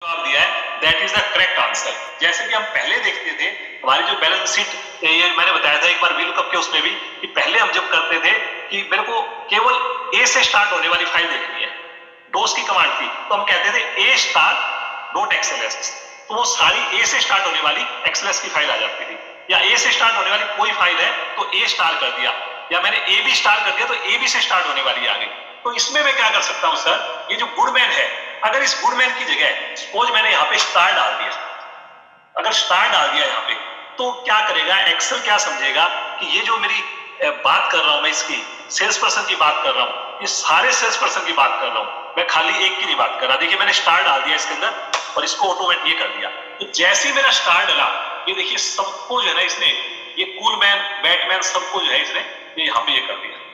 जवाब दिया है, that is the correct answer. जैसे कि हम पहले देखते थे हमारी जो बैलेंस शीट, ये मैंने बताया था एक बार वीलुकअप के उसमें भी, कि पहले हम जब करते थे कि मेरे को केवल ए से स्टार्ट होने वाली फाइल देखनी है, डोस की कमांड थी, तो हम कहते थे ए स्टार डॉट एक्सएलएस, तो वो सारी ए से स्टार्ट होने वाली एक्सएलएस की फाइल आ जाती थी। या ए से स्टार्ट होने वाली कोई फाइल है तो ए स्टार कर दिया, या मैंने ए बी स्टार कर दिया तो ए बी से स्टार्ट होने वाली आ गई। तो इसमें मैं क्या कर सकता हूं सर, ये जो गुडमैन है, अगर इस गुडमैन की जगह सपोज मैंने यहाँ पे स्टार डाल दिया, अगर स्टार डाल दिया यहाँ पे, तो क्या करेगा एक्सेल, क्या समझेगा कि ये जो मेरी बात कर रहा हूं मैं, इसकी सेल्स पर्सन की बात कर रहा हूं, ये सारे सेल्स पर्सन की बात कर रहा हूं, मैं खाली एक की नहीं बात कर रहा। देखिए मैंने स्टार डाल दिया इसके अंदर और इसको ऑटोमेटिक ये कर दिया, तो जैसे ही मेरा स्टार डाला, ये देखिए सबको जो है ना इसने, ये कूलमैन बैटमैन सबको जो है इसने ये यहाँ पे ये कर दिया।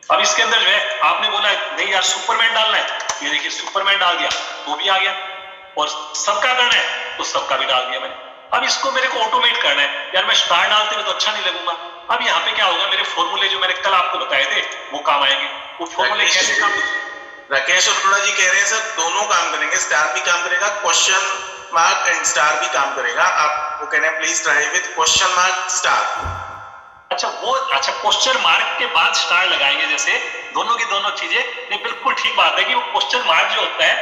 अब इसके अंदर जो है आपने बोला नहीं यार सुपरमैन डालना है, ये देखिए सुपरमैन डाल दिया तो भी आ गया, और सबका करना है तो सबका भी डाल दिया मैंने। अब इसको मेरे को ऑटोमेट करना है, यार मैं स्टार डालते हुए तो अच्छा नहीं लगूंगा। अब यहाँ पे क्या होगा, मेरे फॉर्मूले जो मैंने कल आपको बताए थे वो काम आएंगे। वो फॉर्मूले कैसे काम? राकेश अरोड़ा जी कह रहे हैं सर दोनों काम करेंगे, स्टार भी काम करेगा, क्वेश्चन मार्क एंड स्टार भी काम करेगा। आप वो कह रहे हैं please try with question mark star. अच्छा वो, अच्छा क्वेश्चन मार्क के बाद स्टार लगाएंगे, जैसे दोनों की दोनों चीजें, ये बिल्कुल ठीक बात है कि वो क्वेश्चन मार्क जो होता है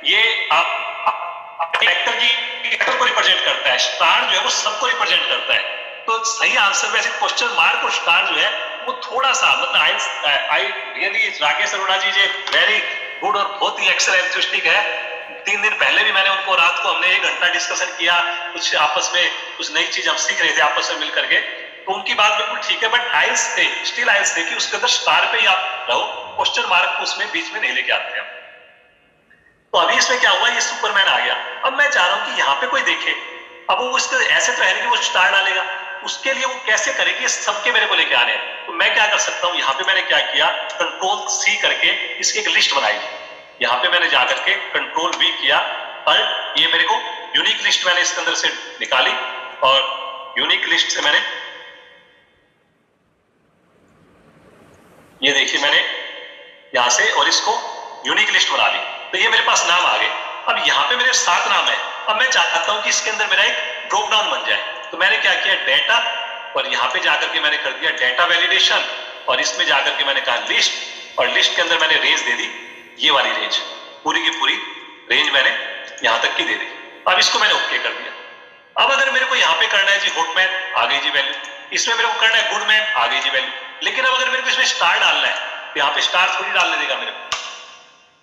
ये आप एक्टर की एक्टर को रिप्रेजेंट करता है, स्टार जो है वो सबको रिप्रेजेंट करता है। तो सही आंसर वैसे क्वेश्चन मार्क और स्टार जो है वो थोड़ा सा मतलब I really Rakesh Arora ji very good और बहुत ही एक्सेलेंट है। 3 दिन पहले भी मैंने उनको, रात को हमने 1 घंटा डिस्कशन किया, कुछ आपस में कुछ नई चीज हम सीख रहे थे आपस में मिलकर के, तो उनकी बात बिल्कुल ठीक है, बट आइल्स थे, स्टिल आइल्स थे कि उसके अंदर स्टार पे ही आप रहो, क्वेश्चन मार्क को उसमें बीच में नहीं लेके आते हैं। तो अभी इसमें क्या हुआ, ये सुपरमैन आ गया। अब मैं चाह रहा हूं कि यहाँ पे कोई देखे, अब वो उसके ऐसे तो है नहीं कि वो स्टार डालेगा, उसके लिए वो कैसे करेगी, सबके मेरे को लेके आने हैं। तो मैं क्या कर सकता हूँ, यहाँ पे मैंने क्या किया, कंट्रोल सी करके इसकी एक लिस्ट बनाई। यहाँ पे मैंने जाकर के कंट्रोल वी किया और ये मेरे को यूनिक लिस्ट मैंने इसके अंदर से निकाली, और यूनिक लिस्ट से मैंने ये देखिए मैंने यहां से और इसको यूनिक लिस्ट बना ली, तो ये मेरे पास नाम आ गए। अब यहाँ पे मेरे 7 नाम है। अब मैं चाहता हूं कि इसके अंदर मेरा एक ड्रॉप डाउन बन जाए, तो मैंने क्या किया, डेटा, और यहाँ पे जाकर के मैंने कर दिया डेटा वैलिडेशन, और इसमें जाकर के मैंने कहा लिस्ट, और लिस्ट के अंदर मैंने रेंज दे दी, ये वाली रेंज, पूरी की पूरी रेंज मैंने यहां तक की दे दी। अब इसको मैंने ओके कर दिया। अब अगर मेरे को यहाँ पे करना है जी हुडमैन, आ गई जी वैल्यू, इसमें मेरे को करना है गुडमैन, आ गई जी वैल्यू। लेकिन अब अगर मेरे को इसमें स्टार डालना है, तो यहाँ पे स्टार थोड़ी डालने देगा मेरे को,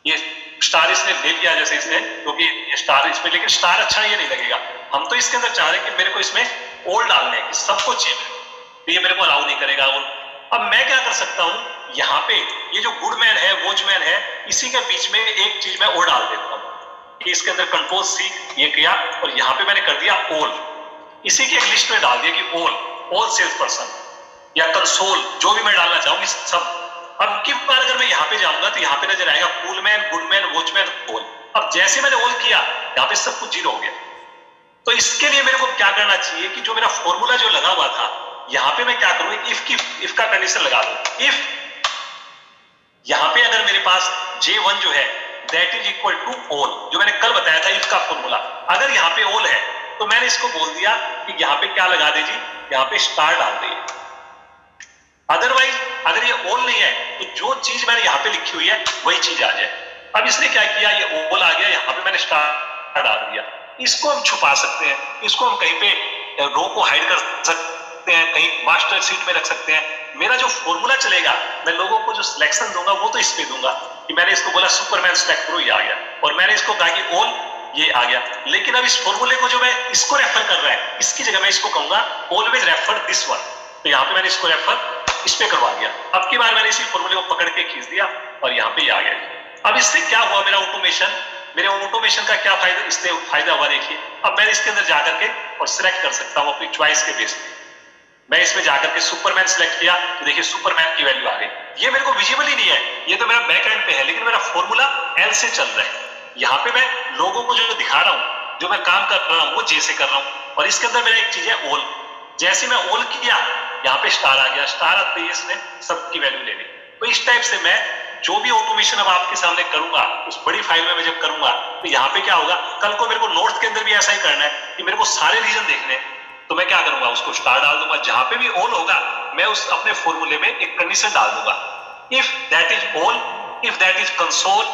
ये स्टार इसने ले लिया जैसे इसने, क्योंकि ये स्टार इसमें, लेकिन स्टार अच्छा ये नहीं लगेगा। हम तो इसके अंदर चाह रहे हैं कि मेरे को इसमें ऑल डालने हैं, सबको चाहिए, तो ये मेरे को अलाउ नहीं करेगा ऑल। अब मैं क्या कर सकता हूँ, यहाँ पे ये जो गुडमैन है वॉचमैन है, इसी के बीच में एक चीज मैं और डाल देता हूँ, कि इसके अंदर कंट्रोल सी ये किया, और यहाँ पे मैंने कर दिया ऑल, इसी की एक लिस्ट में डाल दिया कि ऑल सेल्स पर्सन या कंसोल, जो भी मैं डालना चाहूंगी सब। अब की बार अगर मैं यहाँ पे जाऊंगा तो यहाँ पे नजर आएगा कूलमैन, गुडमैन, वॉचमैन, ऑल। अब जैसे मैंने ऑल किया, यहाँ पे सब कुछ जीरो हो गया। तो इसके लिए मेरे को क्या करना चाहिए कि जो मेरा फॉर्मूला जो लगा हुआ था, यहाँ पे मैं क्या करूं, इफ का कंडीशन लगा दूं। इफ यहाँ पे अगर मेरे पास J1 जो है that is equal to all, जो मैंने कल बताया था इफ का फॉर्मूला, अगर यहाँ पे ऑल है तो मैंने इसको बोल दिया कि यहाँ पे क्या लगा दीजिए, यहाँ पे स्टार डाल दीजिए। अदरवाइज अगर ये ऑल नहीं है तो जो चीज मैंने यहाँ पे लिखी हुई है वही चीज आ जाए। अब इसने क्या किया, ये ऑल आ गया, यहाँ पे मैंने स्टार डाल दिया। इसको हम छुपा सकते हैं, इसको हम कहीं पे रो को हाइड कर सकते हैं, कहीं मास्टर शीट में रख सकते हैं। मेरा जो फॉर्मूला चलेगा, मैं लोगों को जो सिलेक्शन दूंगा वो तो इस पे दूंगा, कि मैंने इसको बोला सुपरमैन सिलेक्ट करो, ये आ गया, और मैंने इसको कहा कि ऑल, ये आ गया। लेकिन अब इस फॉर्मूले को जो मैं इसको रेफर कर रहा है, इसकी जगह मैं इसको कहूंगा ऑलवेज रेफर दिस वन, तो यहाँ पे मैंने इसको रेफर इस पे करवा दिया। अब की बार मैंने इसी फॉर्मूले को पकड़ के खींच दिया और यहाँ पे ये आ गया। अब इससे क्या हुआ, मेरा ऑटोमेशन, मेरे ऑटोमेशन का क्या फायदा, इससे फायदा हुआ देखिए। अब मैं इसके अंदर जाकर के और सिलेक्ट कर सकता हूँ अपनी चॉइस के बेस पे। मैं इसमें जाकर के सुपरमैन सिलेक्ट किया, तो देखिए सुपरमैन की वैल्यू आ गई। ये मेरे को विजिबल ही नहीं है, ये तो मेरा बैक एंड पे है, लेकिन मेरा फॉर्मूला एल से चल रहा है। यहाँ पे मैं लोगों को जो दिखा रहा हूँ, जो मैं काम कर रहा हूँ वो जे से कर रहा हूँ, और इसके अंदर मेरा एक चीज है ऑल। जैसे मैं ऑल किया, यहाँ पे स्टार आ गया, स्टार आते ही इसने सबकी वैल्यू ले ली। तो इस टाइप से मैं जो भी ऑटोमेशन अब आपके सामने करूंगा उस बड़ी फाइल में मैं जब करूंगा तो यहाँ पे क्या होगा, कल को मेरे को नोट्स के अंदर भी ऐसा ही करना है कि मेरे को सारे रीजन देखने हैं, तो मैं क्या करूंगा, उसको स्टार डाल दूंगा, जहां पे भी ऑल होगा मैं उस अपने फॉर्मूले में एक कंडीशन डाल दूंगा, if that is all, if that is console,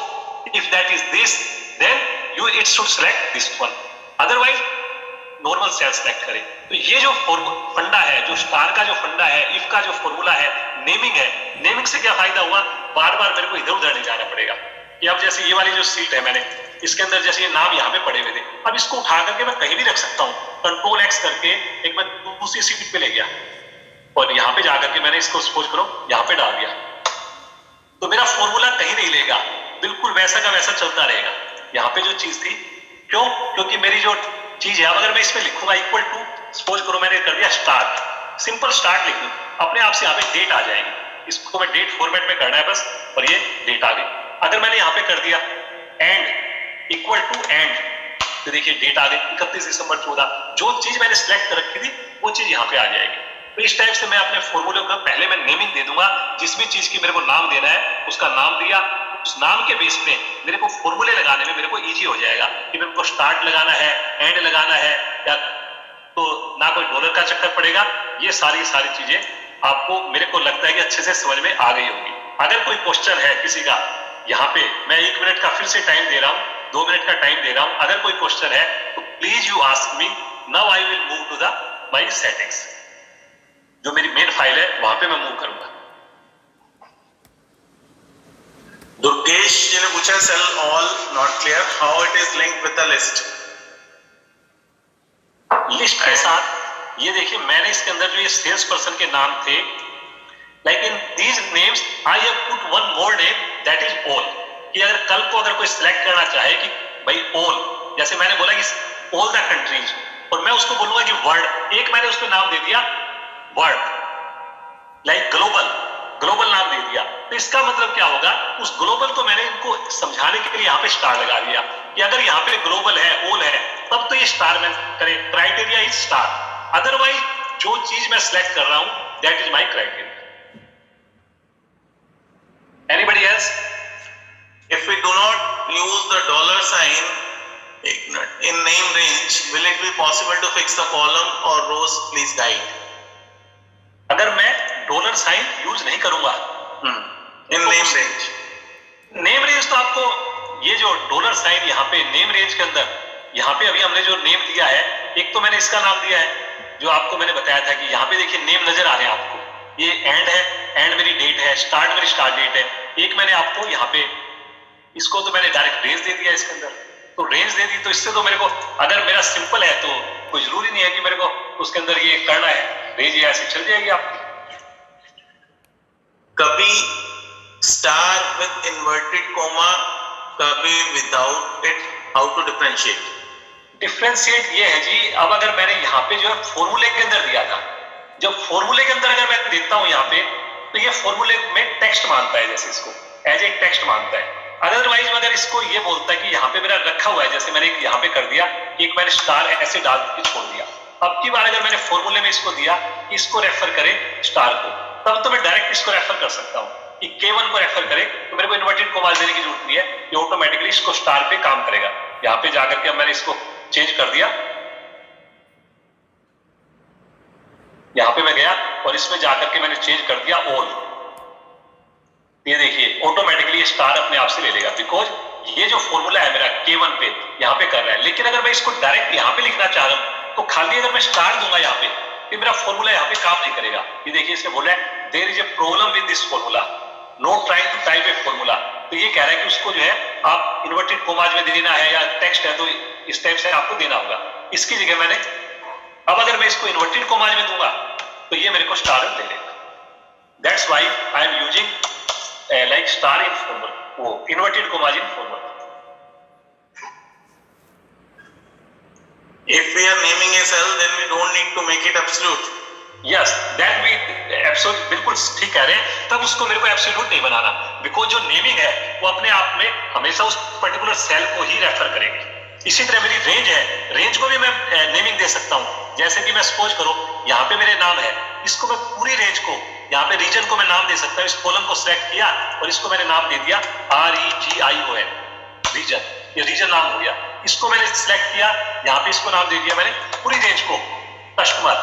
if that is this, then you it should select this one, otherwise normal cell select करें। तो ये जो फंडा है, जो स्टार का जो फंडा है, इफ का जो फॉर्मूला है, नेमिंग है, नेमिंग से क्या फायदा हुआ, बार बार मेरे को इधर उधर नहीं जाना पड़ेगा। कि अब जैसे ये वाली जो सीट है मैंने इसके अंदर जैसे ये नाम यहाँ पे पड़े हुए थे, अब इसको उठा करके मैं कहीं भी रख सकता हूँ, कंट्रोल एक्स करके एक मैं दूसरी सीट पे ले गया और यहाँ पे जाकर के मैंने इसको सपोज करो यहाँ पे डाल दिया, तो मेरा फॉर्मूला कहीं नहीं लेगा, बिल्कुल वैसा का वैसा चलता रहेगा। यहाँ पे जो चीज थी, क्यों, क्योंकि मेरी जो चीज है अगर मैं इसमें लिखूंगा इक्वल टू, सपोज करो मैंने कर दिया स्टार्ट, सिंपल स्टार्ट लिख दूं, अपने आप से यहाँ पे डेट आ जाएगी, इसको मैं डेट फॉर्मेट में करना है बस, और ये डेट आ गई। अगर मैंने यहाँ पे कर दिया एंड इक्वल टू एंड, तो देखिए डेट आ गई 31 दिसंबर 14, जो चीज मैंने सिलेक्ट कर रखी थी वो चीज यहाँ पे आ जाएगी। तो इस टाइप से मैं अपने फॉर्मूले का पहले मैं नेमिंग दे दूंगा, जिस भी चीज की मेरे को नाम देना है उसका नाम दिया, उस नाम के बेस पे मेरे को फॉर्मूले लगाने में मेरे को इजी हो जाएगा कि मेरे को स्टार्ट लगाना है, एंड लगाना है, या तो ना कोई डॉलर का चक्कर पड़ेगा। ये सारी चीजें आपको मेरे को लगता है कि अच्छे से समझ में आ गई होगी। अगर कोई क्वेश्चन है किसी का, यहाँ पे मैं 1 मिनट का फिर से टाइम दे रहा हूँ, 2 मिनट का टाइम दे रहा हूँ, अगर कोई क्वेश्चन है तो please you ask me, now I will move to the my settings, जो मेरी मेन फाइल है वहां पे मैं मूव करूंगा। दुर्गेश जी ने पूछा cell all not clear, how it is linked with the list. List के साथ ये देखिए मैंने इसके अंदर जो ये सेल्स पर्सन के नाम थे, like in these names I have put one more name that is all, कि अगर कल को अगर कोई सिलेक्ट करना चाहे कि भाई ऑल, जैसे मैंने बोला कि ऑल द कंट्रीज, और मैं उसको बोलूंगा कि वर्ल्ड, एक मैंने उसको नाम दे दिया वर्ल्ड, लाइक ग्लोबल, ग्लोबल नाम दे दिया, तो इसका मतलब क्या होगा, उस ग्लोबल को मैंने इनको समझाने के लिए यहाँ पे स्टार लगा दिया कि अगर यहाँ पे ग्लोबल है, ऑल है, तब तो ये स्टार में करे, क्राइटेरिया इज स्टार, अदरवाइज जो चीज मैं सिलेक्ट कर रहा हूं that is my criteria. Anybody else? If we do not use the dollar sign in name range, will it be possible to fix the column or rows? Please guide. अगर मैं dollar sign use नहीं करूंगा in name range, name range तो आपको ये जो dollar sign यहाँ पे नेम रेंज के अंदर, यहाँ पे अभी हमने जो नेम दिया है, एक तो मैंने इसका नाम दिया है जो आपको मैंने बताया था कि यहाँ पे देखिए नेम नजर आ रहे हैं आपको, ये एंड है, एंड मेरी डेट है, स्टार्ट मेरी स्टार्ट डेट है। एक मैंने आपको यहाँ पे इसको तो मैंने डायरेक्ट रेंज दे दिया इसके अंदर, तो रेंज दे दी, तो इससे तो मेरे को अगर मेरा सिंपल है तो कोई जरूरी नहीं है कि मेरे को उसके अंदर ये करना है, रेंज ये ऐसे चल जाएगी आपकी। कभी स्टार with inverted comma, कभी without it, how to differentiate? Differentiate ये है जी, अब अगर मैंने यहाँ पे जो है फॉर्मूले के अंदर दिया था, जब फॉर्मूले के अंदर अगर मैं देता हूँ यहाँ पे, तो ये फॉर्मूले में टेक्स्ट मानता है, जैसे इसको एज ए टेक्स्ट मानता है। अदरवाइज अगर इसको ये बोलता है कि यहाँ पे मेरा रखा हुआ है, जैसे मैंने यहाँ पे कर दिया, एक मैंने स्टार ऐसे डाल के छोड़ दिया, अब की बार अगर मैंने फॉर्मूले में इसको दिया इसको रेफर करे स्टार को, तब तो मैं डायरेक्ट इसको रेफर कर सकता हूँ कि K1 को रेफर करे, तो मेरे को इन्वर्टेड कोमा देने की जरूरत नहीं है, ये ऑटोमेटिकली इसको स्टार पे काम करेगा। यहाँ पे जाकर के अब मैंने इसको चेंज कर दिया, यहाँ पे मैं गया और इसमें जाकर के मैंने चेंज कर दिया ऑल, ये देखिए ऑटोमेटिकली स्टार अपने आप से ले लेगा, बिकॉज ये जो फॉर्मूला है मेरा K1 पे यहाँ पे कर रहा है। लेकिन अगर मैं इसको डायरेक्ट यहाँ पे लिखना चाह रहा हूँ तो खाली अगर मैं स्टार दूंगा यहाँ पे, तो मेरा फॉर्मूला यहाँ पे काम नहीं करेगा। ये देखिए इसमें बोला है there is a problem with this formula, not trying to type a formula, तो ये कह रहा है कि उसको जो है आप इन्वर्टेड कोमाज में देना है या टेक्स्ट है तो इस टाइप से आपको देना होगा। इसकी जगह मैंने अब अगर मैं इसको इन्वर्टेड कोमाज में दूंगा तो ये मेरे को स्टार दे देगा। That's why I am using like star in formula, वो inverted commas in formula. If we are naming a cell, then we don't need to make it absolute. Yes, that we absolute, बिल्कुल ठीक कह रहे हैं, तब उसको मेरे को एब्सोल्यूट नहीं बनाना, बिकॉज जो नेमिंग है वो अपने आप में हमेशा उस पर्टिकुलर सेल को ही रेफर करेगी। इसी तरह मेरी रेंज है, रेंज को भी मैं नेमिंग दे सकता हूँ, जैसे कि मैं सपोज करो यहाँ पे मेरे नाम है, इसको मैं पूरी रेंज को यहाँ पे रीजन को मैं नाम दे सकता हूँ, इस कॉलम को सिलेक्ट किया और इसको मैंने नाम दे दिया REGION, रीजन, ये रीजन नाम हो गया। इसको मैंने सिलेक्ट किया, यहाँ पे इसको नाम दे दिया मैंने, पूरी रेंज को कस्टमर,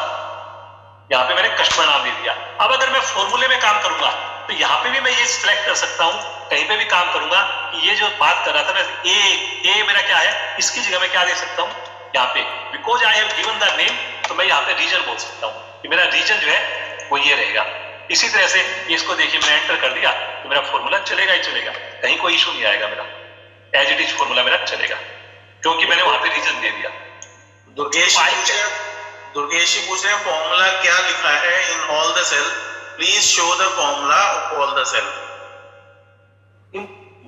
यहाँ पे मैंने कस्टमर नाम दे दिया। अब अगर मैं फॉर्मूले में काम करूंगा तो यहाँ पे भी मैं ये सिलेक्ट कर सकता हूँ, कहीं पे भी काम करूंगा कि ये जो बात कर रहा था मैं ए मेरा क्या है, इसकी जगह मैं क्या दे सकता हूँ यहाँ पे, because I have given the name, तो मैं यहाँ पे रीजन बोल सकता हूँ कि मेरा रीजन जो है वो ये रहेगा। इसी तरह से इसको देखिए मैंने एंटर कर दिया तो मेरा फॉर्मूला चलेगा ही चलेगा, कहीं कोई इशू नहीं आएगा, मेरा एज इट इज फॉर्मूला मेरा चलेगा क्योंकि मैंने वहां पे रीजन दे दिया। दुर्गेश जी पूछ रहे हैं फॉर्मूला क्या लिखा है in all the cell, please show the formula of all the cell.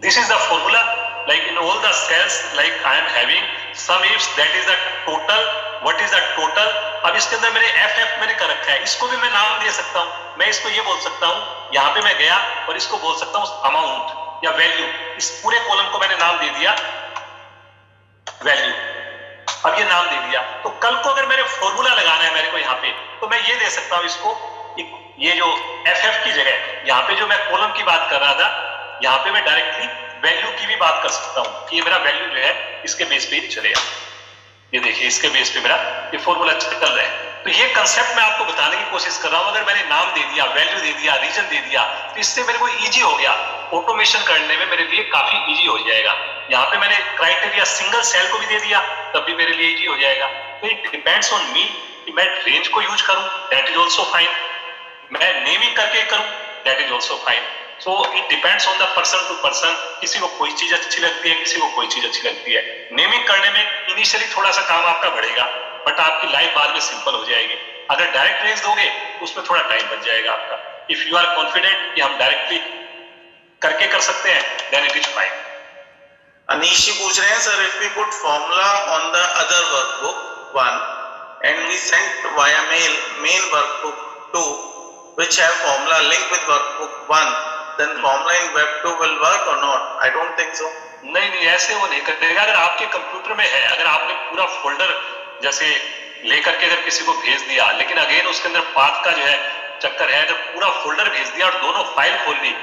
This is the formula, like in all the cells, like I am having sum ifs, that is the total, what is the total। अब इसके अंदर मैंने FF मैंने कर रखा है, इसको भी मैं नाम दे सकता हूँ, मैं इसको ये बोल सकता हूँ, यहाँ पे मैं गया और इसको बोल सकता हूँ अमाउंट या वैल्यू, इस पूरे कॉलम को मैंने नाम दे दिया वैल्यू। अब ये नाम दे दिया तो कल को अगर मेरे फॉर्मूला लगाना है मेरे को यहाँ पे, तो मैं ये दे सकता हूँ इसको, ये जो FF की जगह यहाँ पे जो मैं कॉलम की बात कर रहा था, यहाँ पे मैं डायरेक्टली वैल्यू की भी बात कर सकता हूँ कि ये मेरा वैल्यू जो है इसके बेस पे ही चलेगा। ये देखिए इसके बेस पे मेरा ये फॉर्मूला चल रहा है। तो ये कंसेप्ट मैं आपको बताने की कोशिश कर रहा हूँ। अगर मैंने नाम दे दिया, वैल्यू दे दिया, रीजन दे दिया, तो इससे मेरे को इजी हो गया, ऑटोमेशन करने में मेरे लिए काफी इजी हो जाएगा। यहाँ पे मैंने क्राइटेरिया सिंगल सेल को भी दे दिया, तब भी मेरे लिए इजी हो जाएगा। तो इट डिपेंड्स ऑन मी कि मैं रेंज को यूज करूं, दैट इज ऑल्सो फाइन, मैं नेमिंग करके करूं, that is also fine. So it depends on the person to person, किसी को कोई चीज अच्छी लगती है, किसी को कोई चीज अच्छी लगती है। नेमिंग करने में इनिशियली थोड़ा सा काम आपका बढ़ेगा, बट आपकी लाइफ बाद में सिंपल हो जाएगी। अगर डायरेक्ट रेंज दोगे उसमें थोड़ा टाइम बच जाएगा आपका। इफ यू आर कॉन्फिडेंट कि हम डायरेक्टली करके कर सकते हैं, then it is fine. Anish ji पूछ रहे हैं sir, if we put formula on the other workbook 1 and we send via main workbook 2 which have formula linked with workbook 1, then formula in web 2 will work or not? I don't think so. नहीं, ऐसे वो नहीं करेगा। अगर आपके computer में है, अगर आपने पूरा फोल्डर जैसे लेकर के अगर किसी को भेज दिया, लेकिन अगेन उसके अंदर पाथ का जो है चक्कर है, अगर पूरा फोल्डर भेज दिया और दोनों फाइल खोल ली,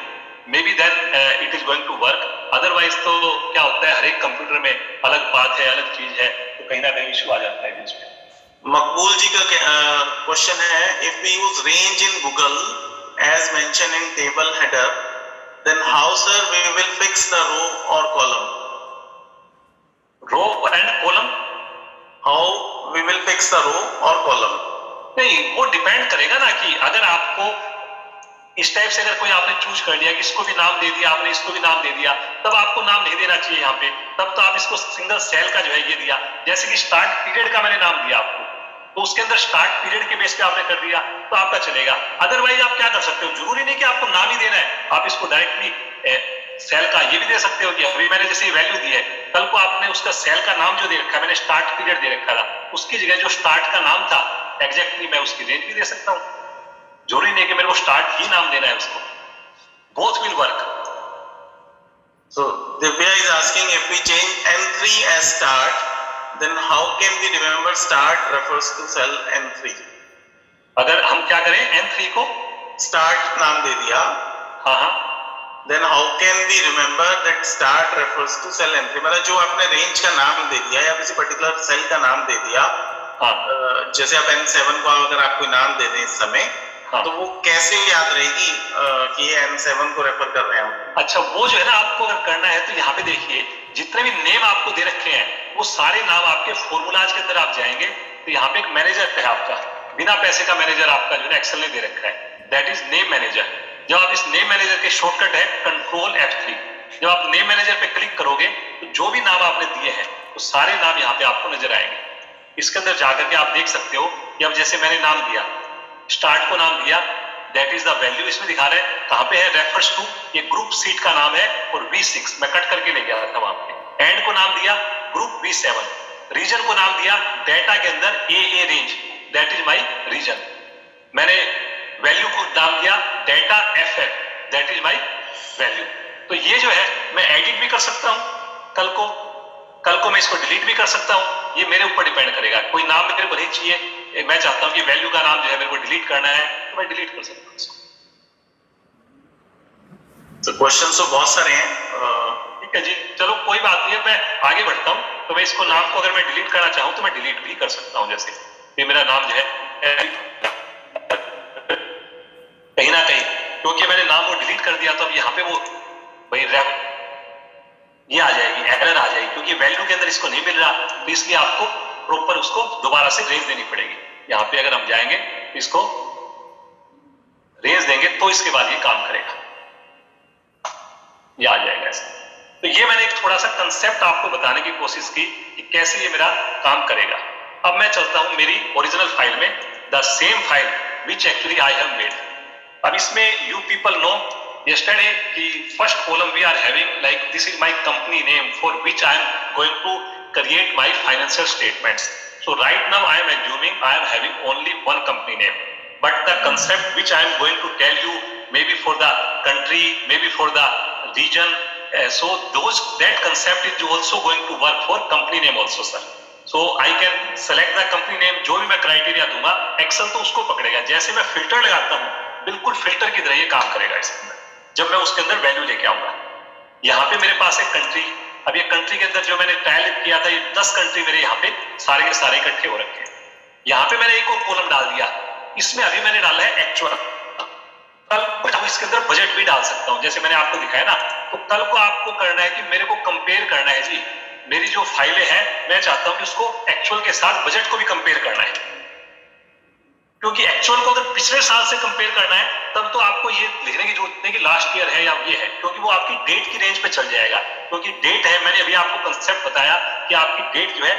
maybe then it is going to work. Otherwise तो क्या होता है, हर एक कंप्यूटर में अलग पाथ है, अलग चीज है, तो कहीं ना कहीं इशू आ जाता है बीच में। मकबूल जी का क्वेश्चन है, if we use range in Google as mentioned in table header, then how sir we will fix the row or column? Row and column? How we will fix the row or column? नहीं, वो depend करेगा ना कि अगर आपको इस type से अगर कोई आपने चूज कर लिया कि इसको भी नाम दे दिया आपने, इसको भी नाम दे दिया, तब आपको नाम नहीं देना चाहिए यहाँ पे। तब तो आप इसको सिंगल सेल का जो है ये दिया, जैसे कि स्टार्ट पीरियड का मैंने नाम दिया आपको, तो उसके अंदर स्टार्ट पीरियड के बेस पे आपने कर दिया तो आपका चलेगा। अदरवाइज आप क्या कर सकते हो, जरूरी नहीं कि आपको नाम ही देना है, आप इसको डायरेक्टली सेल का ये भी दे सकते हो कि अभी मैंने जैसे वैल्यू दी है, कल को आपने उसका सेल का नाम जो दे रखा है, मैंने स्टार्ट पीरियड दे रखा था, उसकी जगह जो स्टार्ट का नाम था एग्जैक्टली मैं उसकी रेंज भी दे सकता हूँ। जरूरी नहीं कि मेरे को स्टार्ट ही नाम देना है उसको, both will work. So Divya is asking, if we change N3 as start, then how can we remember start refers to cell N3? अगर हम क्या करें, N3 को start नाम दे दिया, हाँ, then how can we remember that start refers to cell N3? मतलब जो आपने रेंज का नाम दे दिया या किसी पर्टिकुलर सेल का नाम दे दिया, हाँ, जैसे आप N7 को अगर आप कोई नाम दे दें इस समय, हाँ, तो वो कैसे याद रहेगी कि ये N7 को रेफर कर रहे हैं? अच्छा, वो जो है ना आपको अगर करना है तो यहाँ पे देखिए जितने भी नेम आपको दे रखे हैं वो सारे नाम आपके फॉर्मूलाज के अंदर आप जाएंगे तो यहाँ पे एक मैनेजर है आपका, बिना पैसे का मैनेजर आपका जो है एक्सेल ने दे रखा है, दैट इज नेम मैनेजर। जब आप इस नेम मैनेजर के शॉर्टकट है कंट्रोल F3, जब आप नेम मैनेजर पे क्लिक करोगे तो जो भी नाम आपने दिए हैं तो सारे नाम यहाँ पे आपको नजर आएंगे। इसके अंदर जाकर के आप देख सकते हो कि अब जैसे मैंने नाम दिया, स्टार्ट को नाम दिया, दैट इज द वैल्यू इसमें दिखा रहा है, कहां पे है, रेफर्स टू, ये ग्रुप सीट का नाम है और V6 मैं कट करके ले गया था वहां पे। एंड को नाम दिया ग्रुप V7, रीजन को नाम दिया डेटा के अंदर AA range, that is my reason. मैंने वैल्यू को नाम दिया data FF, that is my value. तो ये जो है मैं एडिट भी कर सकता हूं, कल को मैं इसको डिलीट भी कर सकता हूं, ये मेरे ऊपर डिपेंड करेगा। कोई नाम मेरे को नहीं चाहिए, मैं चाहता हूं कि वैल्यू का नाम जो है मेरे को डिलीट करना है तो मैं डिलीट कर सकता हूं इसको। तो क्वेश्चन तो बहुत सारे हैं। ठीक है जी, चलो कोई बात नहीं है, मैं आगे बढ़ता हूँ। तो मैं इसको नाम को अगर मैं डिलीट करना चाहूँ तो मैं डिलीट भी कर सकता हूँ। जैसे ये मेरा नाम जो है कहीं ना कहीं क्योंकि मैंने नाम वो डिलीट कर दिया तो अब यहाँ पे वो भाई ये आ जाएगी, एरर आ जाएगी, क्योंकि वैल्यू के अंदर इसको नहीं मिल रहा, तो इसलिए आपको प्रॉपर उसको दोबारा से रेंज देनी पड़ेगी। यहाँ पे अगर हम जाएंगे इसको रेंज देंगे तो इसके बाद ये काम करेगा, ये आ जाएगा ऐसे। तो ये मैंने एक थोड़ा सा कंसेप्ट आपको बताने की कोशिश की कि कैसे ये मेरा काम करेगा। अब मैं चलता हूं मेरी ओरिजिनल फाइल में, the same file which actually I have made. अब इसमें यू पीपल नो yesterday कि first column we are having like this is my company name for which I am going to create my financial statements. So right now I am assuming I am having only one company name, but the concept which I am going to tell you maybe for the country, maybe for the region, so that concept is also going to work for company name also sir. So I can select the company name, जो भी मैं criteria दूंगा Excel तो उसको पकड़ेगा। जैसे मैं filter लगाता हूँ बिल्कुल फिल्टर की तरह ये काम करेगा इसके अंदर, जब मैं उसके अंदर वैल्यू लेके आऊंगा। यहाँ पे मेरे पास है कंट्री, अब ये कंट्री के अंदर जो मैंने टाइप किया था ये 10 कंट्री मेरे यहाँ पे सारे के सारे इकट्ठे हो रखे हैं। यहाँ पे मैंने एक और कॉलम डाल दिया, इसमें अभी मैंने डाला है एक्चुअल। कल को इसके अंदर बजट भी डाल सकता हूँ, जैसे मैंने आपको दिखाया ना। तो कल को आपको करना है कि मेरे को कंपेयर करना है जी, मेरी जो फाइलें हैं मैं चाहता हूँ कि उसको एक्चुअल के साथ बजट को भी कंपेयर करना है, क्योंकि एक्चुअल को अगर पिछले साल से कंपेयर करना है तब तो आपको ये लिखने की जरूरत नहीं कि लास्ट ईयर है या ये है, क्योंकि वो आपकी डेट की रेंज पे चल जाएगा। क्योंकि डेट है, मैंने अभी आपको कंसेप्ट बताया कि आपकी डेट जो है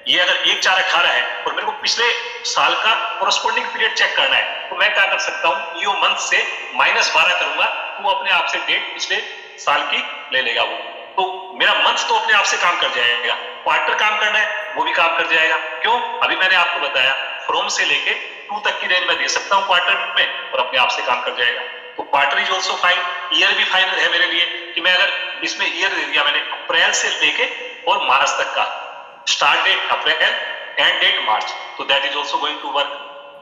ये अगर 1/4/18 है और मेरे को पिछले साल का कोरस्पोंडिंग पीरियड चेक करना है, तो मैं क्या कर सकता हूँ, ईओ मंथ से -12 करूंगा तो वो अपने आप से डेट पिछले साल की ले लेगा वो। तो मेरा मंथ तो अपने आप से काम कर जाएगा, क्वार्टर काम करना है वो भी काम कर जाएगा। क्यों? अभी मैंने आपको बताया फ्रॉम से लेके 2 तक की रेंज में दे सकता हूँ क्वार्टर में और अपने आप से काम कर जाएगा। तो quarter is also fine, year भी फाइन है मेरे लिए कि मैं अगर इसमें ईयर दे दिया मैंने अप्रैल से लेके और मार्च तक का, start date April end date March, तो that is also going to work.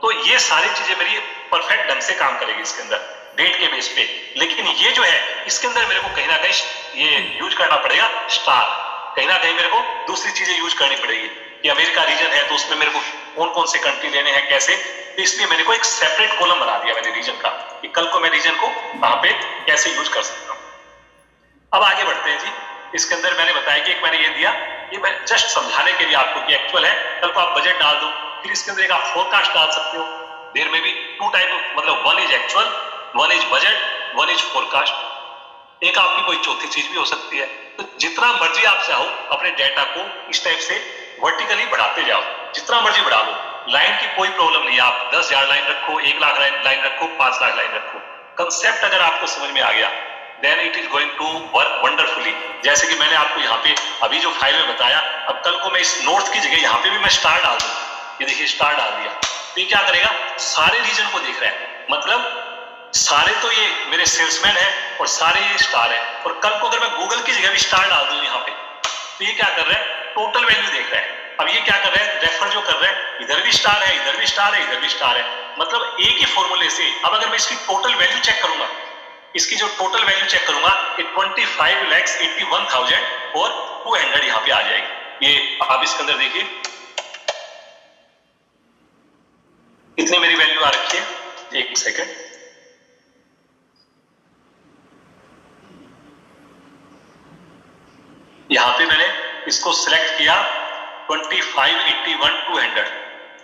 तो ये सारी चीजें मेरी परफेक्ट ढंग से काम करेगी इसके अंदर डेट के बेस पे। लेकिन ये जो है इसके अंदर मेरे को कहीं ना कहीं ये यूज करना पड़ेगा स्टार, कहीं ना कहीं मेरे को दूसरी चीजें यूज करनी पड़ेगी कि अमेरिका रीजन है तो उसमें मेरे को कौन कौन से कंट्री लेने हैं कैसे। तो इसलिए मेरे को एक सेपरेट कॉलम बना दिया मैंने रीजन का कि कल को मैं रीजन को वहां पे कैसे यूज कर सकता हूँ। अब आगे बढ़ते हैं जी। इसके अंदर मैंने बताया कि एक मैंने ये दिया, ये मैं जस्ट समझाने के लिए आपको कि एक्चुअल है, कल को आप बजट डाल दो, फिर इसके अंदर एक आप फोरकास्ट डाल सकते हो। देयर में भी 2 टाइप, मतलब 1 is actual, 1 is budget, 1 is forecast. एक आपकी कोई चौथी चीज भी हो सकती है। तो जितना मर्जी आप चाहो अपने डेटा को इस टाइप से वर्टिकली बढ़ाते जाओ, जितना मर्जी बढ़ा लो, लाइन की कोई प्रॉब्लम नहीं है। आप 10,000 लाइन रखो, 1 लाख लाइन रखो, 5 लाख लाइन रखो, कंसेप्ट अगर आपको समझ में आ गया then it is going to work wonderfully। जैसे कि मैंने आपको यहाँ पे अभी जो फाइल में बताया, अब कल को मैं इस नॉर्थ की जगह यहाँ पे भी मैं स्टार डाल दूं, ये देखिए स्टार डाल दिया, तो ये क्या करेगा, सारे रीजन को देख रहा है, मतलब सारे तो ये मेरे सेल्समैन है और सारे ये स्टार है। और कल को अगर मैं गूगल की जगह भी स्टार डाल दूं यहाँ पे, तो ये क्या कर रहा है, टोटल वैल्यू देख रहा है। अब ये क्या कर रहा है, रेफर जो कर रहा है, इधर भी स्टार है, इधर भी स्टार है, इधर भी स्टार है, मतलब एक ही फॉर्मूले से। अब अगर मैं इसकी टोटल वैल्यू चेक करूंगा, इसकी जो टोटल वैल्यू चेक करूंगा, ये 25,81,000 और 200 यहाँ पे आ जाएगी। ये आप इसके अंदर देखिए कितनी मेरी वैल्यू आ रखी है, एक सेकंड, यहाँ पे मैंने इसको सिलेक्ट किया 25,81,200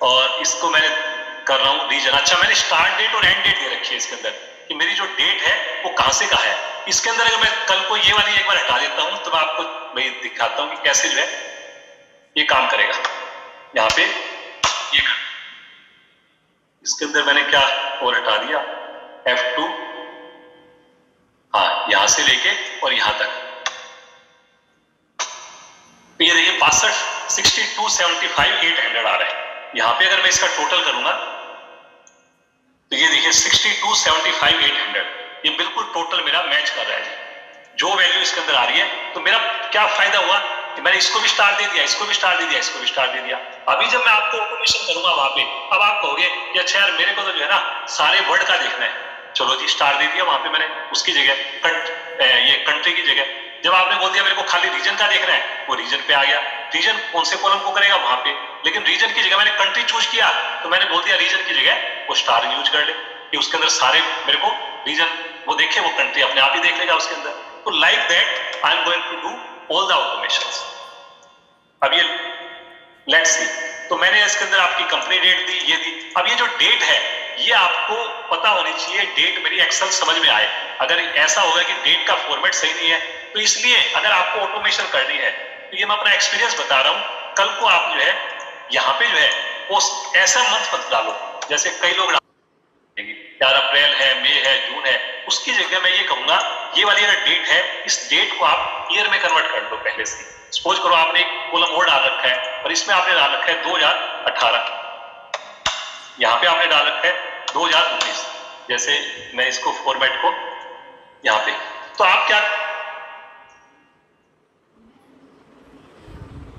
और इसको मैंने कर रहा हूं रीजन। अच्छा, मैंने स्टार्ट डेट और एंड डेट दे रखी है इसके अंदर कि मेरी जो डेट है वो कहां से कहां है। इसके अंदर अगर मैं कल को ये वाली एक बार हटा देता हूं तो मैं आपको भाई दिखाता हूं कि कैसे जो है ये काम करेगा। यहाँ पे ये इसके अंदर मैंने क्या और हटा दिया, F2, हाँ, यहां से लेके और यहां तक, तो ये देखिए 62,75,800 आ रहा है। यहां पे अगर मैं इसका टोटल करूंगा तो ये देखिए 62,75,800, ये बिल्कुल टोटल मेरा मैच कर रहा है जो वैल्यू इसके अंदर आ रही है। तो मेरा क्या फायदा हुआ कि मैंने इसको भी स्टार दे दिया, इसको भी स्टार दे दिया, इसको भी स्टार दे दिया। अभी जब मैं आपको ऑटोमेशन करूंगा वहां पे, अब आप कहोगे कि अच्छा यार मेरे को तो जो है ना सारे वर्ड का देखना है, चलो जी स्टार दे दिया, वहां पे मैंने उसकी जगह ये कंट्री की जगह जब आपने बोल दिया मेरे को खाली रीजन का देखना है, वो रीजन पे आ गया। रीजन कौन से कॉलम को करेगा वहां पे, लेकिन रीजन की जगह मैंने कंट्री चूज किया, तो मैंने बोल दिया रीजन की जगह वो स्टार यूज कर ले कि उसके अंदर सारे मेरे को रीजन वो देखे, वो कंट्री अपने आप ही देख लेगा उसके अंदर। तो like that I am going to do all the automations. अब ये लेट्स सी, तो मैंने इसके अंदर आपकी कंपनी डेट दी, ये दी। अब ये जो डेट है ये आपको पता होनी चाहिए, डेट मेरी एक्सेल समझ में आए। अगर ऐसा होगा कि डेट का फॉर्मेट सही नहीं है, तो इसलिए अगर आपको ऑटोमेशन करनी है तो ये मैं अपना एक्सपीरियंस बता रहा हूं, कल को आप जो है यहाँ पे जो है वो ऐसा मंथ मत डालो जैसे कई लोग यार अप्रैल है, मई है, जून है, उसकी जगह मैं ये कहूंगा ये वाली अगर डेट है, इस डेट को आप ईयर में कन्वर्ट कर दो पहले से। सपोज करो आपने एक कॉलम और डाल रखा है और इसमें आपने डाल रखा है 2018, यहाँ पे आपने डाल रखा है 2019, जैसे मैं इसको फॉर्मेट को यहाँ पे, तो आप क्या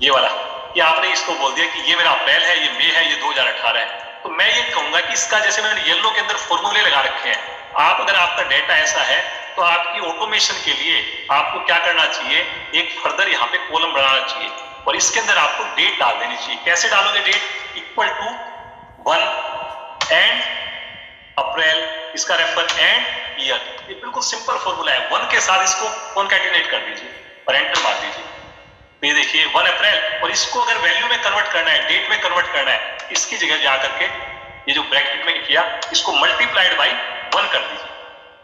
ये वाला कि आपने इसको बोल दिया कि ये मेरा अप्रैल है, ये मई है, ये 2018 है, तो मैं ये कहूंगा कि इसका जैसे मैंने येलो के अंदर फॉर्मूले लगा रखे हैं, आप अगर आपका डेटा ऐसा है तो आपकी ऑटोमेशन के लिए आपको क्या करना चाहिए, एक फर्दर यहाँ पे कॉलम बनाना चाहिए और इसके अंदर आपको डेट डाल देनी चाहिए। कैसे डालोगे date, equal to 1 and April, इसका रेफर एंड ईयर, ये बिल्कुल सिंपल फॉर्मूला है। 1 के साथ इसको कॉन्कैटिनेट कर दीजिए और एंटर मार दीजिए, तो ये देखिए 1 अप्रैल, और इसको अगर वैल्यू में कन्वर्ट करना है, डेट में कन्वर्ट करना है, इसकी जगह जाकर के ये जो ब्रैकेट में किया इसको मल्टीप्लाइड बाय 1 कर दीजिए,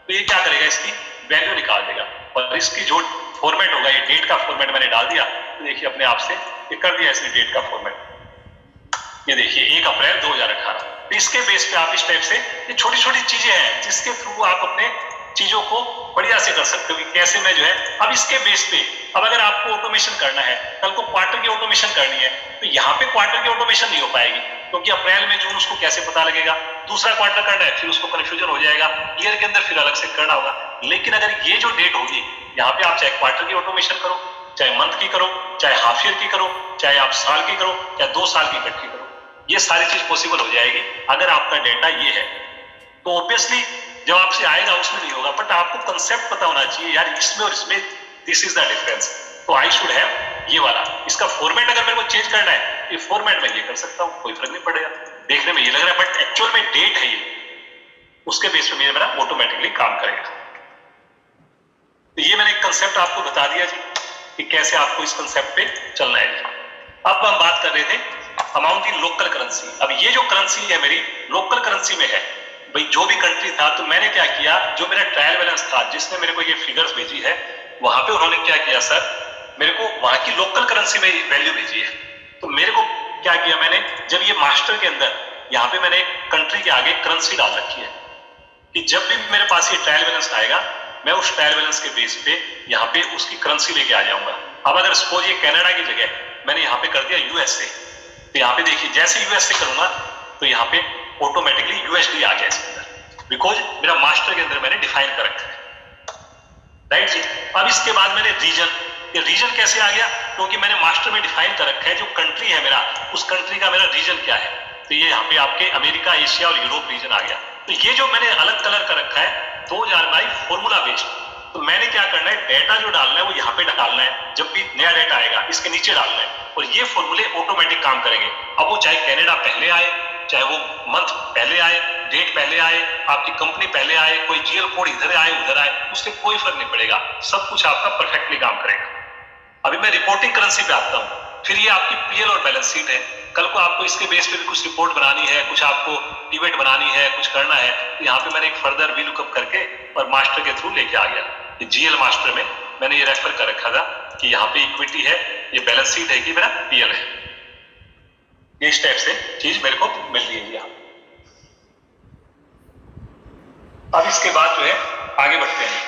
तो ये क्या करेगा, इसकी वैल्यू निकाल देगा और इसकी जो फॉर्मेट होगा, ये डेट का फॉर्मेट मैंने डाल दिया, तो देखिए अपने आप से ये कर दिया इसने डेट का फॉर्मेट। ये देखिए 1 अप्रैल 2018, तो इसके बेस पे आप इस टाइप से ये छोटी छोटी चीजें हैं जिसके थ्रू आप अपने चीजों को बढ़िया से कर सकते हो कि कैसे मैं जो है। अब इसके बेस पे अब अगर आपको ऑटोमेशन करना है, कल को क्वार्टर की ऑटोमेशन करनी है, तो यहाँ पे क्वार्टर की ऑटोमेशन नहीं हो पाएगी क्योंकि अप्रैल में जून उसको कैसे पता लगेगा, दूसरा क्वार्टर करना है फिर उसको कंफ्यूजन हो जाएगा, ईयर के अंदर फिर अलग से करना होगा। लेकिन अगर ये जो डेट होगी यहाँ पे आप चाहे क्वार्टर की ऑटोमेशन करो, चाहे मंथ की करो, चाहे हाफ ईयर की करो, चाहे आप साल की करो, चाहे 2 साल की इकट्ठी करो, ये सारी चीज पॉसिबल हो जाएगी अगर आपका डेटा ये है। तो ऑब्वियसली जब आपसे आएगा उसमें नहीं होगा, बट आपको कंसेप्ट पता होना चाहिए यार इसमें और इसमें दिस इज द डिफरेंस, तो आई शुड हैव ये वाला। इसका फॉर्मेट अगर मेरे को चेंज करना है, ये फॉर्मेट में ये कर सकता हूँ, कोई फर्क नहीं पड़ेगा, देखने में ये लग रहा है बट एक्चुअल में डेट है ये, उसके बेस पे मेरा ऑटोमेटिकली काम करेगा। तो ये मैंने एक कंसेप्ट आपको बता दिया जी कि कैसे आपको इस कंसेप्ट पे चलना है। अब हम बात कर रहे थे अमाउंट इन लोकल करेंसी। अब ये जो करेंसी है मेरी लोकल करेंसी में है, भाई जो भी कंट्री था, तो मैंने क्या किया, जो मेरा ट्रायल बैलेंस था जिसने मेरे को ये फिगर्स भेजी है, वहां पे उन्होंने क्या किया सर, मेरे को वहां की लोकल करेंसी में वैल्यू भेजी है। तो मेरे को क्या किया मैंने, जब ये मास्टर के अंदर यहाँ पे मैंने कंट्री के आगे करेंसी डाल रखी है कि जब भी मेरे पास ये ट्रायल बैलेंस आएगा, मैं उस ट्रायल बैलेंस के बेस पे यहाँ पे उसकी करेंसी लेके आ जाऊंगा। अब अगर सपोज ये कनाडा की जगह मैंने यहाँ पे कर दिया यूएसए, तो यहाँ पे देखिए जैसे यूएसए करूंगा तो यहाँ पे ऑटोमेटिकली यूएसडी आ गया इसके अंदर, बिकॉज मेरा मास्टर के अंदर मैंने डिफाइन कर रखा है, राइट जी। अब इसके बाद मैंने रीजन, ये रीजन कैसे आ गया, क्योंकि मैंने मास्टर में डिफाइन कर रखा है जो कंट्री है मेरा, उस कंट्री का मेरा रीजन क्या है, तो ये यहाँ पे आपके अमेरिका, एशिया और यूरोप रीजन आ गया। तो ये जो मैंने अलग कलर कर रखा है 2000 बाई फॉर्मूला बेस्ड, तो मैंने क्या करना है, डेटा जो डालना है वो यहाँ पे डालना है, जब भी नया डेटा आएगा इसके नीचे डालना है, और ये फॉर्मूले ऑटोमेटिक काम करेंगे। अब वो चाहे कनाडा पहले आए, चाहे वो मंथ पहले आए, डेट पहले आए, आपकी कंपनी पहले आए, कोई जीएल कोड इधर आए उधर आए, उससे कोई फर्क नहीं पड़ेगा, सब कुछ आपका परफेक्टली काम करेगा। अभी मैं रिपोर्टिंग करेंसी पे आता हूँ, फिर ये आपकी पीएल और बैलेंस शीट है। कल को आपको इसके बेस पे भी कुछ रिपोर्ट बनानी है, कुछ आपको पिवट बनानी है, कुछ करना है, तो यहाँ पे मैंने एक फर्दर वी लुकअप करके और मास्टर के थ्रू लेके आ गया। जीएल मास्टर में मैंने ये रेफर कर रखा था कि यहाँ पे इक्विटी है, ये बैलेंस शीट है कि मेरा पीएल है, ये इस टाइप से चीज मेरे को मिल रही है। अब इसके बाद जो है आगे बढ़ते हैं।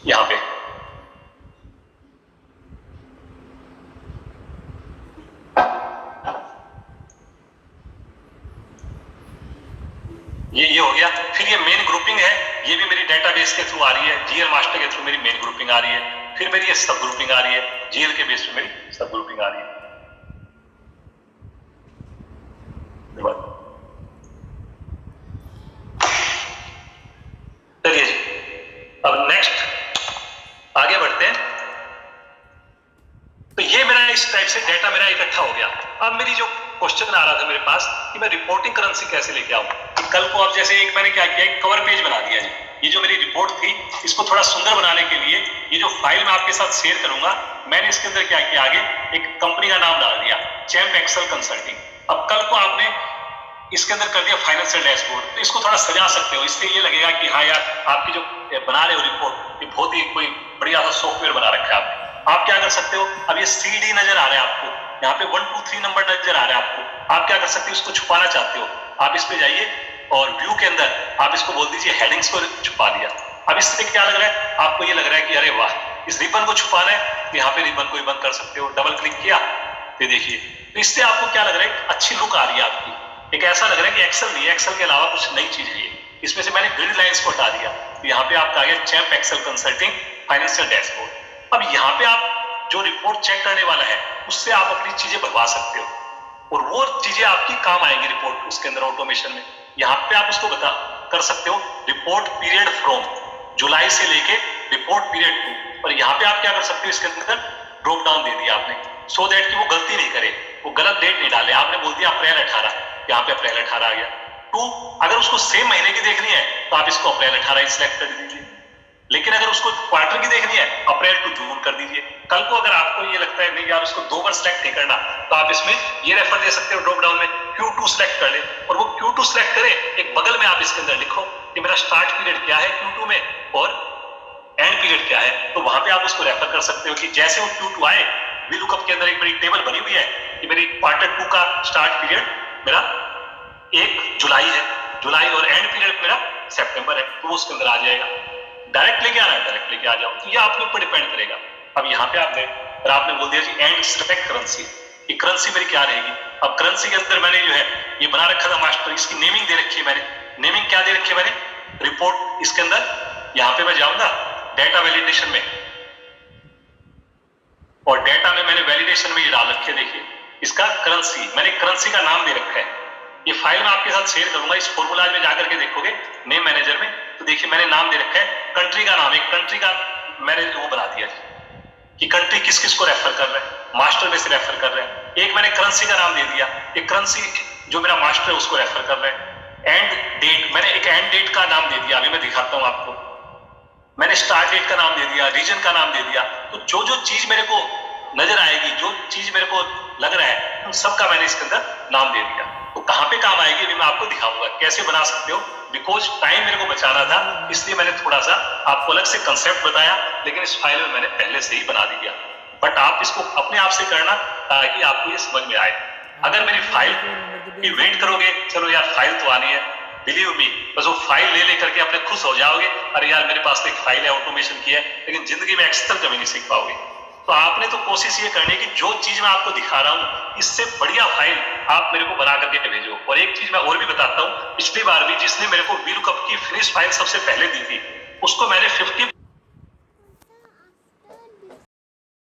यहाँ पे ये हो गया। फिर ये मेन ग्रुपिंग है, ये भी मेरी डेटाबेस के थ्रू आ रही है, जीएल मास्टर के थ्रू मेरी मेन ग्रुपिंग आ रही है। फिर मेरी ये सब ग्रुपिंग आ रही है, जीएल के बेस पे मेरी सब ग्रुपिंग आ रही है। अब नेक्स्ट आगे बढ़ते हैं। तो ये मेरा इस टाइप से डेटा मेरा इकट्ठा हो गया। अब मेरी जो क्वेश्चन आ रहा था मेरे पास कि मैं रिपोर्टिंग करेंसी कैसे लेके आऊं। कल को अब जैसे एक मैंने क्या किया, एक कवर पेज बना दिया जी। ये जो मेरी रिपोर्ट थी इसको थोड़ा सुंदर बनाने के लिए ये जो फाइल मैं आपके साथ शेयर करूंगा, मैंने इसके अंदर क्या किया, आगे एक कंपनी का नाम डाल दिया, चैम्प एक्सेल कंसल्टिंग। अब कल को आपने इसके अंदर कर दिया फाइनेंशियल डैशबोर्ड, तो इसको थोड़ा सजा सकते हो, इससे ये लगेगा कि हाँ यार आपकी जो बना रहे हो रिपोर्ट ये बहुत ही कोई बढ़िया सा सॉफ्टवेयर बना रखा है आपने। आप क्या कर सकते हो, अब ये CD नजर आ रहा है आपको, यहाँ पे 1 2 3 नंबर नजर आ रहा है आपको। आप क्या कर सकते हो, इसको छुपाना चाहते हो, आप इस पे जाइए और व्यू के अंदर आप इसको बोल दीजिए हेडिंग्स को छुपा दिया। अब इससे क्या लग रहा है आपको, ये लग रहा है कि अरे वाह इस रिबन को छुपाना है, तो यहाँ पे रिबन को भी बंद कर सकते हो, डबल क्लिक किया तो देखिए, तो इससे आपको क्या लग रहा है, अच्छी लुक आ रही है आपकी। एक ऐसा लग रहा है कि एक्सेल नहीं है, एक्सेल के अलावा कुछ नई चीज है ये। इसमें से मैंने ग्रिड लाइंस को हटा दिया, तो यहाँ पे आपका आ गया champ excel consulting financial dashboard. अब यहाँ पे आप जो रिपोर्ट चेक करने वाला है उससे आप अपनी चीजें भरवा सकते हो और वो चीजें आपकी काम आएंगी रिपोर्ट उसके अंदर ऑटोमेशन में। यहाँ पे आप उसको बता कर सकते हो रिपोर्ट पीरियड फ्रॉम जुलाई से लेके रिपोर्ट पीरियड टू, और यहाँ पे आप क्या कर सकते हो, इसके अंदर ड्रॉप डाउन दे दिया आपने, सो दैट कि वो गलती नहीं करे, वो गलत डेट नहीं डाले। आपने बोल दिया अप्रैल 18, यहाँ पे अप्रैल 18 आ गया। टू, अगर उसको सेम महीने की देखनी है तो आप इसको अप्रैल 18 सिलेक्ट कर दीजिए, लेकिन अगर उसको क्वार्टर की देखनी है अप्रैल टू जून कर दीजिए। कल को अगर आपको ये लगता है नहीं यार उसको 2 बार सिलेक्ट नहीं करना, तो आप इसमें ये रेफर दे सकते हो ड्रॉप डाउन में Q2 सिलेक्ट कर ले, और वो Q2 सिलेक्ट करे, एक बगल में आप इसके अंदर लिखो कि मेरा स्टार्ट पीरियड क्या है Q2 में और एंड पीरियड क्या है, तो वहां पे आप उसको रेफर कर सकते हो कि जैसे वो Q2 आए VLOOKUP के अंदर एक बड़ी टेबल बनी हुई है कि मेरी क्वार्टर 2 का स्टार्ट पीरियड मेरा 1 जुलाई है, जुलाई, और एंड पीरियड मेरा सितंबर है, तो वो उसके अंदर आ जाएगा। डायरेक्ट लेके आना है डायरेक्ट लेके आ जाओ, तो ये आपके ऊपर डिपेंड करेगा। अब यहाँ पे आप गए और आपने बोल दिया जी एंड सेलेक्ट करेंसी, कि करेंसी मेरी क्या रहेगी। अब करेंसी के अंदर मैंने जो है ये बना रखा था मास्टर, इसकी नेमिंग दे रखी है मैंने, नेमिंग क्या दे रखी है मैंने, रिपोर्ट। इसके अंदर यहाँ पे मैं जाऊंगा डेटा वैलिडेशन में, और डेटा में मैंने वैलिडेशन में ये डाल रखे, देखिए इसका करेंसी, मैंने करेंसी का नाम दे रखा है। ये फाइल मैं आपके साथ शेयर करूंगा, इस फॉर्मूलाज में जाकर के देखोगे नेम मैनेजर में, तो देखिए मैंने नाम दे रखा है कंट्री का नाम, एक कंट्री का मैंने वो बना दिया कि कंट्री किस किस को रेफर कर रहे हैं, मास्टर में से रेफर कर रहे हैं। एक मैंने करेंसी का नाम दे दिया, एक करेंसी जो मेरा मास्टर है उसको रेफर कर रहे हैं। एंड डेट, मैंने एक एंड डेट का नाम दे दिया, अभी मैं दिखाता हूं आपको। मैंने स्टार्ट डेट का नाम दे दिया, रीजन का नाम दे दिया। तो जो जो चीज मेरे को नजर आएगी, जो चीज मेरे को लग रहा है, उन सबका मैंने इसके अंदर नाम दे दिया। तो कहां पे काम आएगी अभी मैं आपको दिखाऊंगा कैसे बना सकते हो। बिकॉज टाइम मेरे को बचाना था, इसलिए मैंने थोड़ा सा आपको अलग से कंसेप्ट बताया, लेकिन इस फाइल में मैंने पहले से ही बना दिया। बट आप इसको अपने आप से करना ताकि आपको ये समझ में आए। अगर मेरी फाइल की वेट करोगे, चलो यार फाइल तो आनी है, बिलीव मी, बस वो फाइल ले लेकर के अपने खुश हो जाओगे, अरे यार मेरे पास तो एक फाइल है, ऑटोमेशन की है, लेकिन जिंदगी में एक्सेल कभी नहीं सीख पाओगे। तो आपने तो कोशिश ये करनी है कि जो चीज मैं आपको दिखा रहा हूं इससे बढ़िया फाइल आप मेरे को बना करके भेजो। और एक चीज मैं और भी बताता हूं, पिछली बार भी जिसने मेरे को VLOOKUP की फिनिश फाइल सबसे पहले दी थी, उसको मैंने 50